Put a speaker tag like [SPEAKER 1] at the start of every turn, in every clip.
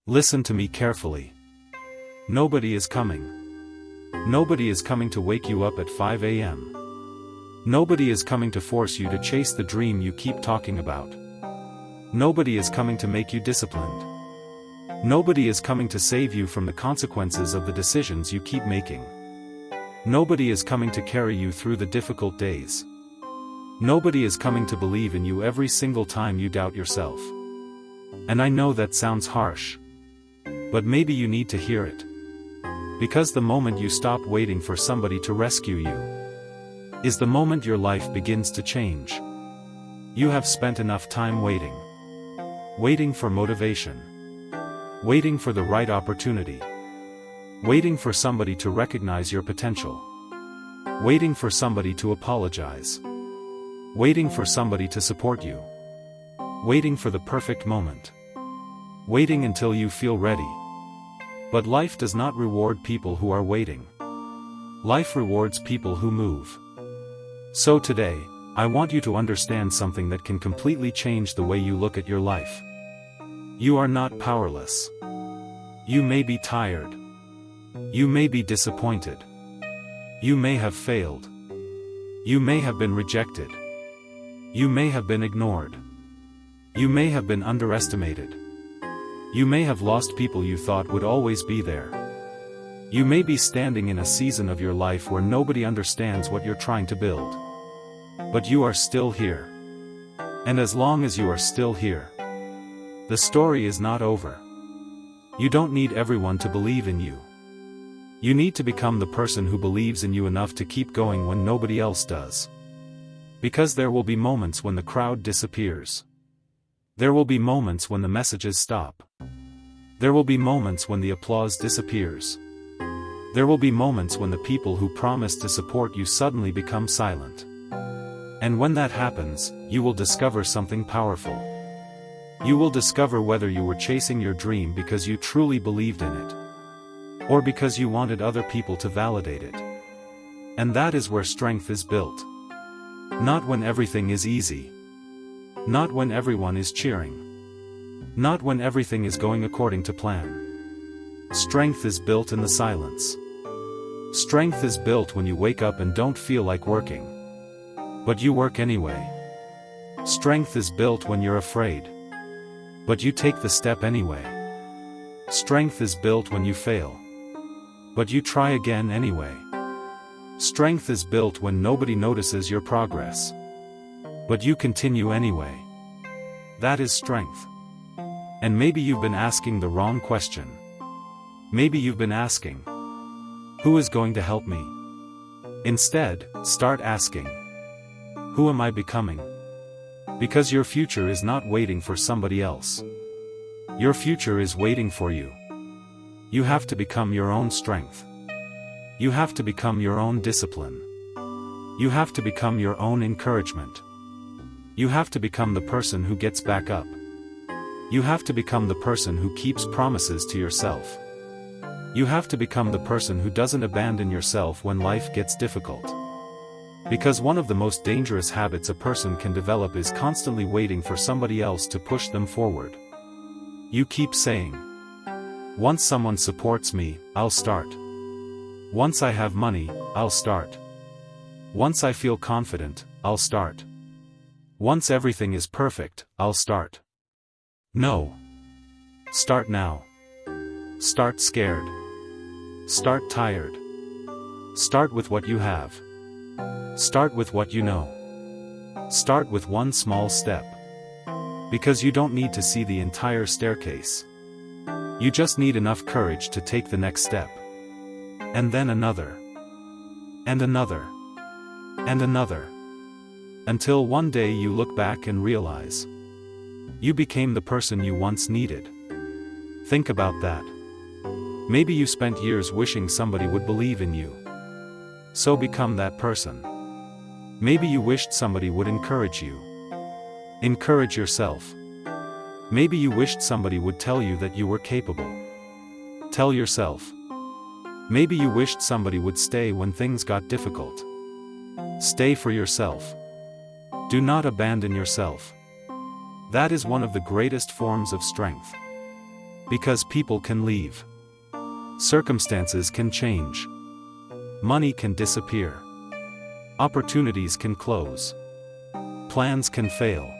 [SPEAKER 1] Listen to me carefully. Nobody is coming. Nobody is coming to wake you up at 5 a.m. Nobody is coming to force you to chase the dream you keep talking about. Nobody is coming to make you disciplined. Nobody is coming to save you from the consequences of the decisions you keep making. Nobody is coming to carry you through the difficult days. Nobody is coming to believe in you every single time you doubt yourself. And I know that sounds harsh. But maybe you need to hear it. Because the moment you stop waiting for somebody to rescue you is the moment your life begins to change. You have spent enough time waiting. Waiting for motivation. Waiting for the right opportunity. Waiting for somebody to recognize your potential. Waiting for somebody to apologize. Waiting for somebody to support you. Waiting for the perfect moment. Waiting until you feel ready. But life does not reward people who are waiting. Life rewards people who move. So today, I want you to understand something that can completely change the way you look at your life. You are not powerless. You may be tired. You may be disappointed. You may have failed. You may have been rejected. You may have been ignored. You may have been underestimated. You may have lost people you thought would always be there. You may be standing in a season of your life where nobody understands what you're trying to build. But you are still here. And as long as you are still here, the story is not over. You don't need everyone to believe in you. You need to become the person who believes in you enough to keep going when nobody else does. Because there will be moments when the crowd disappears. There will be moments when the messages stop. There will be moments when the applause disappears. There will be moments when the people who promised to support you suddenly become silent. And when that happens, you will discover something powerful. You will discover whether you were chasing your dream because you truly believed in it, or because you wanted other people to validate it. And that is where strength is built. Not when everything is easy. Not when everyone is cheering. Not when everything is going according to plan. Strength is built in the silence. Strength is built when you wake up and don't feel like working, but you work anyway. Strength is built when you're afraid, but you take the step anyway. Strength is built when you fail, but you try again anyway. Strength is built when nobody notices your progress, but you continue anyway. That is strength. And maybe you've been asking the wrong question. Maybe you've been asking, who is going to help me? Instead, start asking, who am I becoming? Because your future is not waiting for somebody else. Your future is waiting for you. You have to become your own strength. You have to become your own discipline. You have to become your own encouragement. You have to become the person who gets back up. You have to become the person who keeps promises to yourself. You have to become the person who doesn't abandon yourself when life gets difficult. Because one of the most dangerous habits a person can develop is constantly waiting for somebody else to push them forward. You keep saying, once someone supports me, I'll start. Once I have money, I'll start. Once I feel confident, I'll start. Once everything is perfect, I'll start. No. Start now. Start scared. Start tired. Start with what you have. Start with what you know. Start with one small step. Because you don't need to see the entire staircase. You just need enough courage to take the next step. And then another. And another. And another. Until one day you look back and realize you became the person you once needed. Think about that. Maybe you spent years wishing somebody would believe in you. So become that person. Maybe you wished somebody would encourage you. Encourage yourself. Maybe you wished somebody would tell you that you were capable. Tell yourself. Maybe you wished somebody would stay when things got difficult. Stay for yourself. Do not abandon yourself. That is one of the greatest forms of strength. Because people can leave. Circumstances can change. Money can disappear. Opportunities can close. Plans can fail.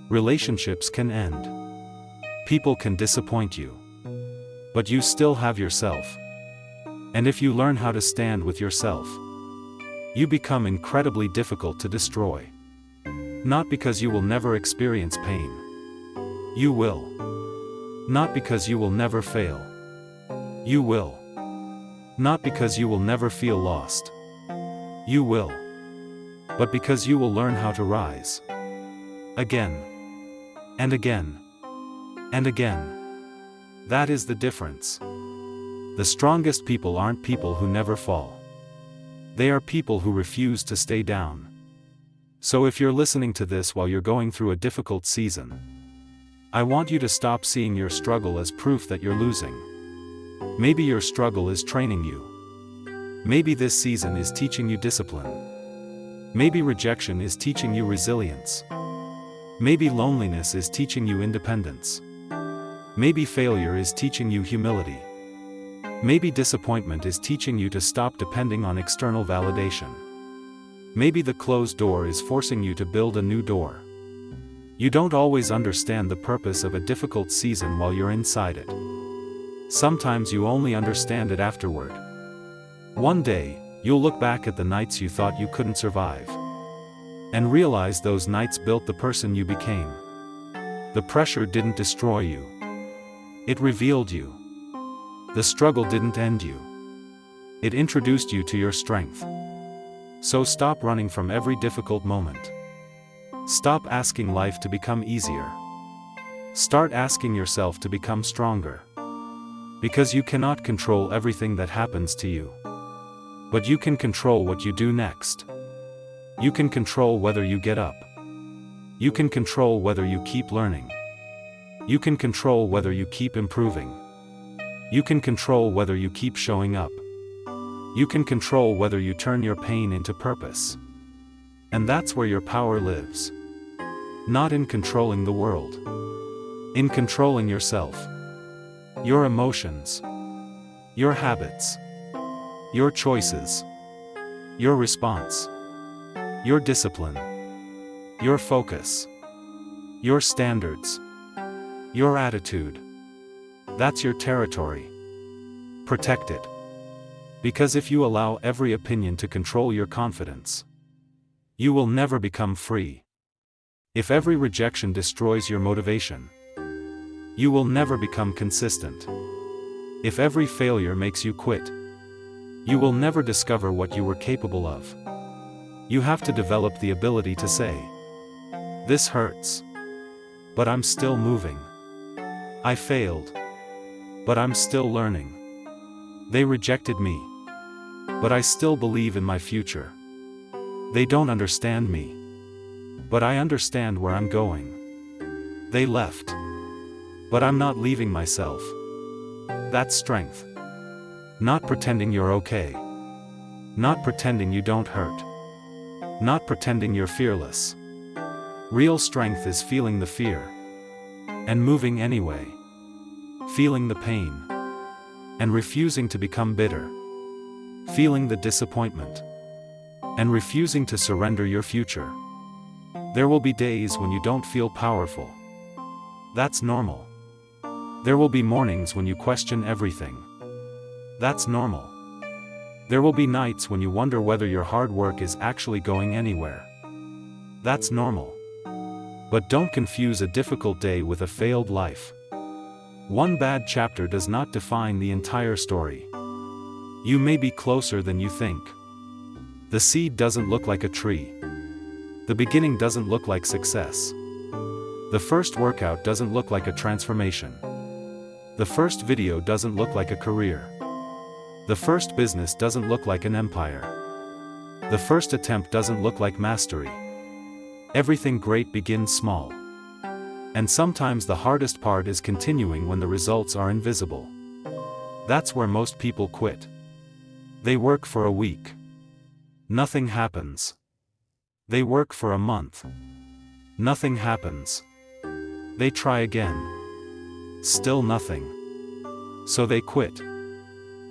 [SPEAKER 1] Relationships can end. People can disappoint you. But you still have yourself. And if you learn how to stand with yourself, you become incredibly difficult to destroy. Not because you will never experience pain. You will. Not because you will never fail. You will. Not because you will never feel lost. You will. But because you will learn how to rise. Again. And again. And again. That is the difference. The strongest people aren't people who never fall. They are people who refuse to stay down. So if you're listening to this while you're going through a difficult season, I want you to stop seeing your struggle as proof that you're losing. Maybe your struggle is training you. Maybe this season is teaching you discipline. Maybe rejection is teaching you resilience. Maybe loneliness is teaching you independence. Maybe failure is teaching you humility. Maybe disappointment is teaching you to stop depending on external validation. Maybe the closed door is forcing you to build a new door. You don't always understand the purpose of a difficult season while you're inside it. Sometimes you only understand it afterward. One day, you'll look back at the nights you thought you couldn't survive, and realize those nights built the person you became. The pressure didn't destroy you. It revealed you. The struggle didn't end you. It introduced you to your strength. So stop running from every difficult moment. Stop asking life to become easier. Start asking yourself to become stronger. Because you cannot control everything that happens to you. But you can control what you do next. You can control whether you get up. You can control whether you keep learning. You can control whether you keep improving. You can control whether you keep showing up. You can control whether you turn your pain into purpose. And that's where your power lives. Not in controlling the world. In controlling yourself. Your emotions. Your habits. Your choices. Your response. Your discipline. Your focus. Your standards. Your attitude. That's your territory. Protect it. Because if you allow every opinion to control your confidence, you will never become free. If every rejection destroys your motivation, you will never become consistent. If every failure makes you quit, you will never discover what you were capable of. You have to develop the ability to say, "This hurts. But I'm still moving. I failed. But I'm still learning. They rejected me. But I still believe in my future. They don't understand me. But I understand where I'm going. They left. But I'm not leaving myself." That's strength. Not pretending you're okay. Not pretending you don't hurt. Not pretending you're fearless. Real strength is feeling the fear. And moving anyway. Feeling the pain. And refusing to become bitter. Feeling the disappointment. And refusing to surrender your future. There will be days when you don't feel powerful. That's normal. There will be mornings when you question everything. That's normal. There will be nights when you wonder whether your hard work is actually going anywhere. That's normal. But don't confuse a difficult day with a failed life. One bad chapter does not define the entire story. You may be closer than you think. The seed doesn't look like a tree. The beginning doesn't look like success. The first workout doesn't look like a transformation. The first video doesn't look like a career. The first business doesn't look like an empire. The first attempt doesn't look like mastery. Everything great begins small. And sometimes the hardest part is continuing when the results are invisible. That's where most people quit. They work for a week. Nothing happens. They work for a month. Nothing happens. They try again. still nothing. So they quit.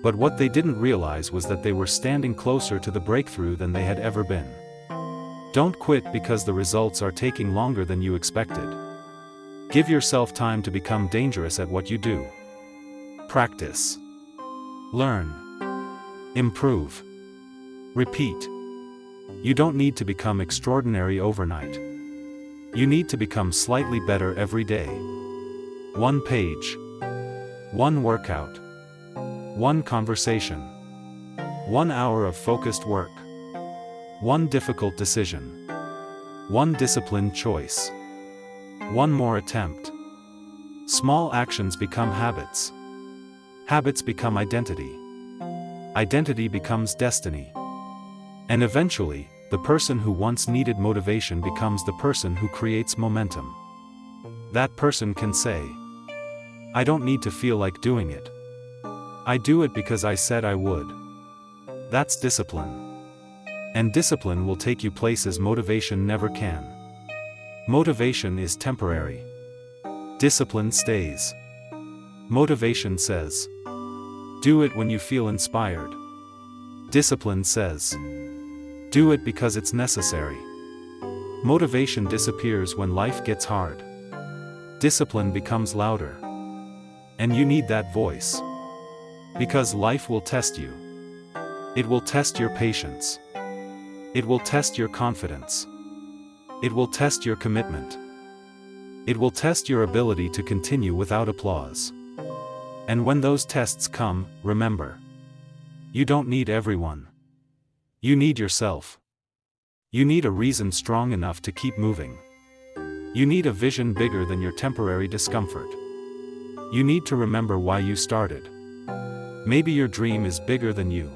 [SPEAKER 1] But what they didn't realize was that they were standing closer to the breakthrough than they had ever been. Don't quit because the results are taking longer than you expected. Give yourself time to become dangerous at what you do. Practice. Learn. Improve. Repeat. You don't need to become extraordinary overnight. You need to become slightly better every day. 1 page. 1 workout. 1 conversation. 1 hour of focused work. 1 difficult decision. 1 disciplined choice. 1 more attempt. Small actions become habits. Habits become identity. Identity becomes destiny. And eventually, the person who once needed motivation becomes the person who creates momentum. That person can say, "I don't need to feel like doing it. I do it because I said I would." That's discipline. And discipline will take you places motivation never can. Motivation is temporary. Discipline stays. Motivation says, "Do it when you feel inspired." Discipline says, "Do it because it's necessary." Motivation disappears when life gets hard. Discipline becomes louder. And you need that voice. Because life will test you. It will test your patience. It will test your confidence. It will test your commitment. It will test your ability to continue without applause. And when those tests come, remember, you don't need everyone. You need yourself. You need a reason strong enough to keep moving. You need a vision bigger than your temporary discomfort. You need to remember why you started. Maybe your dream is bigger than you.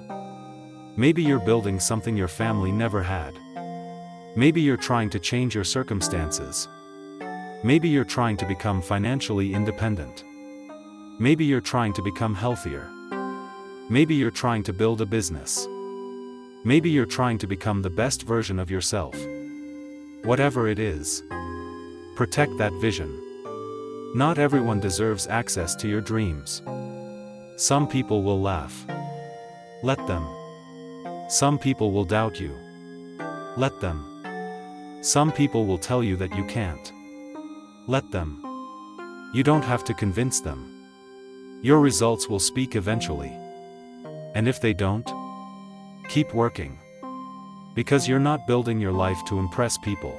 [SPEAKER 1] Maybe you're building something your family never had. Maybe you're trying to change your circumstances. Maybe you're trying to become financially independent. Maybe you're trying to become healthier. Maybe you're trying to build a business. Maybe you're trying to become the best version of yourself. Whatever it is, protect that vision. Not everyone deserves access to your dreams. Some people will laugh. Let them. Some people will doubt you. Let them. Some people will tell you that you can't. Let them. You don't have to convince them. Your results will speak eventually. And if they don't, keep working. Because you're not building your life to impress people.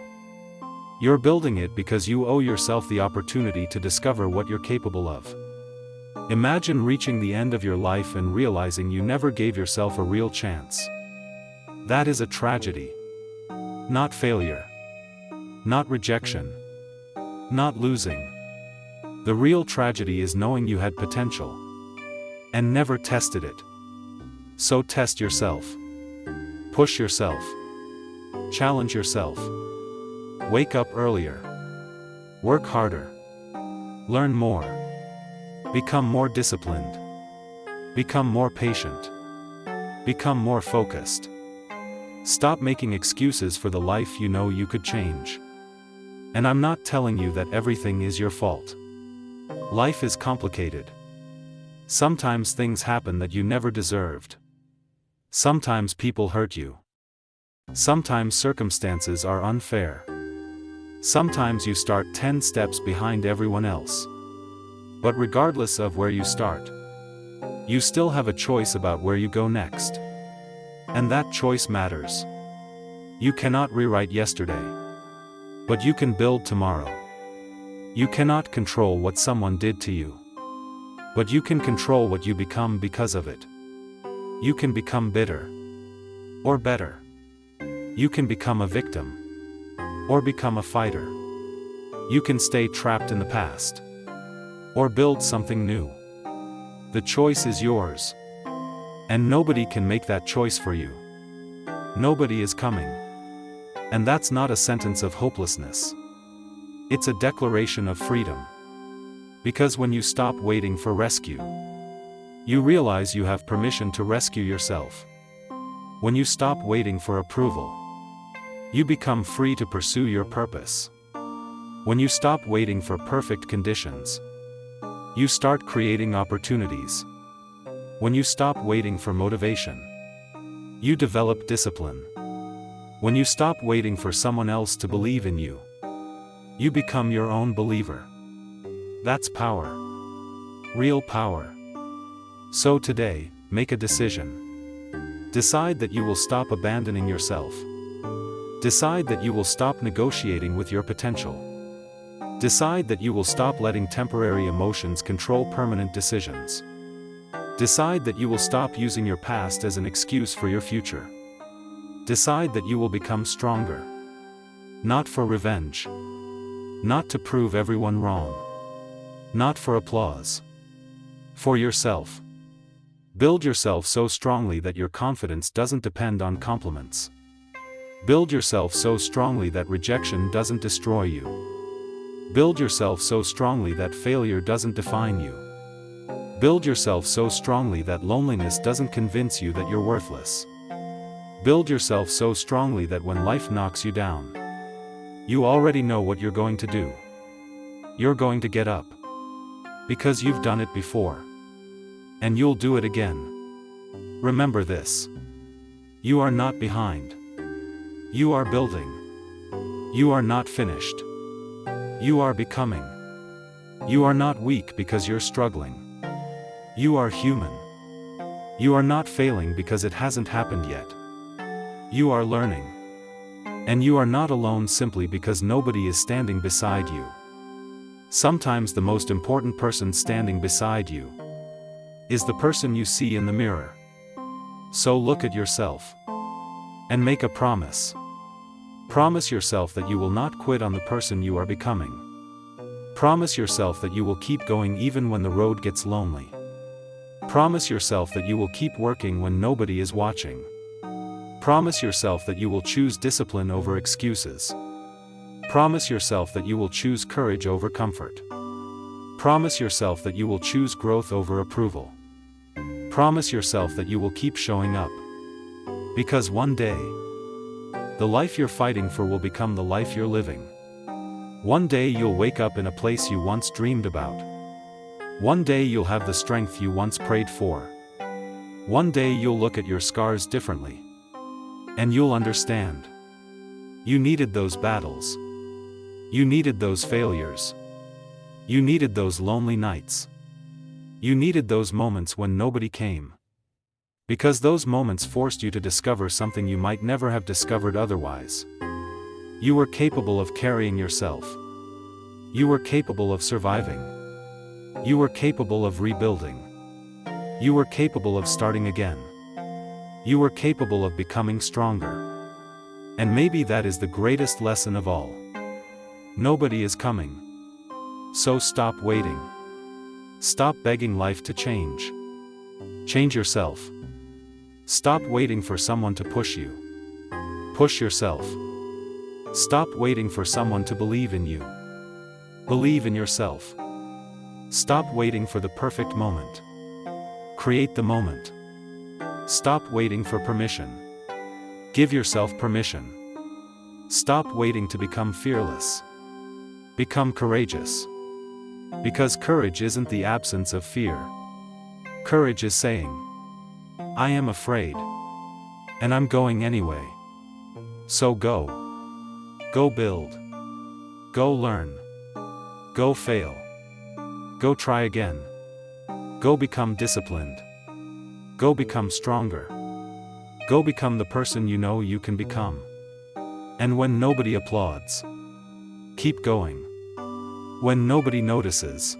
[SPEAKER 1] You're building it because you owe yourself the opportunity to discover what you're capable of. Imagine reaching the end of your life and realizing you never gave yourself a real chance. That is a tragedy. Not failure. Not rejection. Not losing. The real tragedy is knowing you had potential and never tested it. So test yourself. Push yourself. Challenge yourself. Wake up earlier. Work harder. Learn more. Become more disciplined. Become more patient. Become more focused. Stop making excuses for the life you know you could change. And I'm not telling you that everything is your fault. Life is complicated. Sometimes things happen that you never deserved. Sometimes people hurt you. Sometimes circumstances are unfair. Sometimes you start 10 steps behind everyone else. But regardless of where you start, you still have a choice about where you go next. And that choice matters. You cannot rewrite yesterday. But you can build tomorrow. You cannot control what someone did to you. But you can control what you become because of it. You can become bitter. Or better. You can become a victim. Or become a fighter. You can stay trapped in the past. Or build something new. The choice is yours. And nobody can make that choice for you. Nobody is coming. And that's not a sentence of hopelessness. It's a declaration of freedom. Because when you stop waiting for rescue, you realize you have permission to rescue yourself. When you stop waiting for approval, you become free to pursue your purpose. When you stop waiting for perfect conditions, You start creating opportunities. When you stop waiting for motivation, you develop discipline. When you stop waiting for someone else to believe in you, you become your own believer. That's power. Real power. So today, make a decision. Decide that you will stop abandoning yourself. Decide that you will stop negotiating with your potential. Decide that you will stop letting temporary emotions control permanent decisions. Decide that you will stop using your past as an excuse for your future. Decide that you will become stronger. Not for revenge. Not to prove everyone wrong. Not for applause. For yourself. Build yourself so strongly that your confidence doesn't depend on compliments. Build yourself so strongly that rejection doesn't destroy you. Build yourself so strongly that failure doesn't define you. Build yourself so strongly that loneliness doesn't convince you that you're worthless. Build yourself so strongly that when life knocks you down, you already know what you're going to do. You're going to get up. Because you've done it before. And you'll do it again. Remember this. You are not behind. You are building. You are not finished. You are becoming. You are not weak because you're struggling. You are human. You are not failing because it hasn't happened yet. You are learning. And you are not alone simply because nobody is standing beside you. Sometimes the most important person standing beside you is the person you see in the mirror. So look at yourself. And make a promise. Promise yourself that you will not quit on the person you are becoming. Promise yourself that you will keep going even when the road gets lonely. Promise yourself that you will keep working when nobody is watching. Promise yourself that you will choose discipline over excuses. Promise yourself that you will choose courage over comfort. Promise yourself that you will choose growth over approval. Promise yourself that you will keep showing up. Because one day, the life you're fighting for will become the life you're living. One day you'll wake up in a place you once dreamed about. One day you'll have the strength you once prayed for. One day you'll look at your scars differently. And you'll understand. You needed those battles. You needed those failures. You needed those lonely nights. You needed those moments when nobody came. Because those moments forced you to discover something you might never have discovered otherwise. You were capable of carrying yourself. You were capable of surviving. You were capable of rebuilding. You were capable of starting again. You were capable of becoming stronger. And maybe that is the greatest lesson of all. Nobody is coming. So stop waiting. Stop begging life to change. Change yourself. Stop waiting for someone to push you. Push yourself. Stop waiting for someone to believe in you. Believe in yourself. Stop waiting for the perfect moment. Create the moment. Stop waiting for permission. Give yourself permission. Stop waiting to become fearless. Become courageous. Because courage isn't the absence of fear. Courage is saying, I am afraid. And I'm going anyway. So go. Go build. Go learn. Go fail. Go try again. Go become disciplined. Go become stronger. Go become the person you know you can become. And when nobody applauds, keep going. When nobody notices,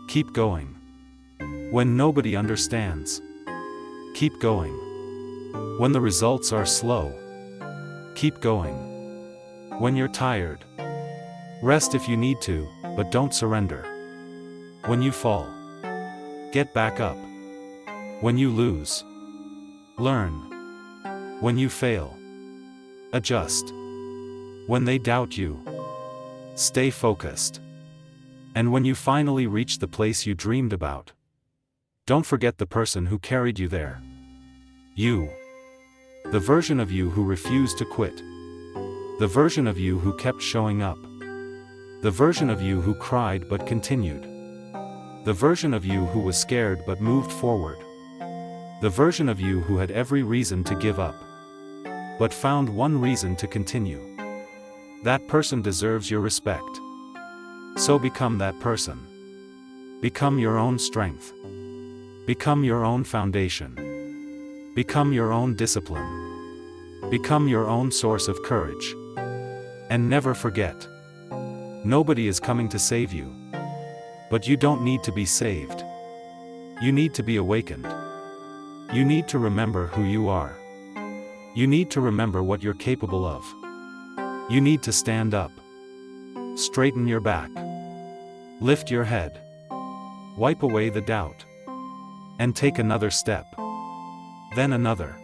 [SPEAKER 1] keep going. When nobody understands, keep going. When the results are slow, keep going. When you're tired, rest if you need to, but don't surrender. When you fall, get back up. When you lose, learn. When you fail, adjust. When they doubt you, stay focused. And when you finally reach the place you dreamed about, don't forget the person who carried you there. You. The version of you who refused to quit. The version of you who kept showing up. The version of you who cried but continued. The version of you who was scared but moved forward. The version of you who had every reason to give up, but found one reason to continue. That person deserves your respect. So become that person. Become your own strength. Become your own foundation. Become your own discipline. Become your own source of courage. And never forget, nobody is coming to save you. But you don't need to be saved. You need to be awakened. You need to remember who you are. You need to remember what you're capable of. You need to stand up. Straighten your back. Lift your head. Wipe away the doubt. And take another step. Then another.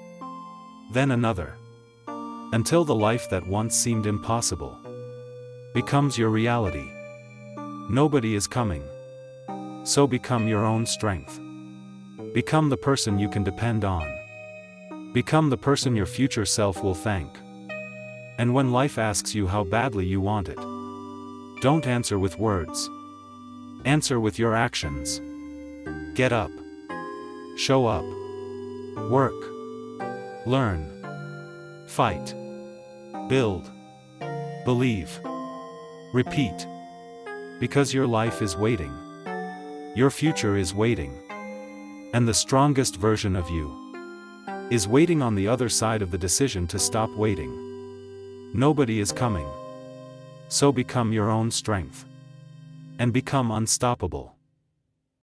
[SPEAKER 1] Then another. Until the life that once seemed impossible becomes your reality. Nobody is coming. So become your own strength. Become the person you can depend on. Become the person your future self will thank. And when life asks you how badly you want it, don't answer with words. Answer with your actions. Get up. Show up. Work. Learn. Fight. Build. Believe. Repeat. Because your life is waiting. Your future is waiting. And the strongest version of you is waiting on the other side of the decision to stop waiting. Nobody is coming. So become your own strength. And become unstoppable.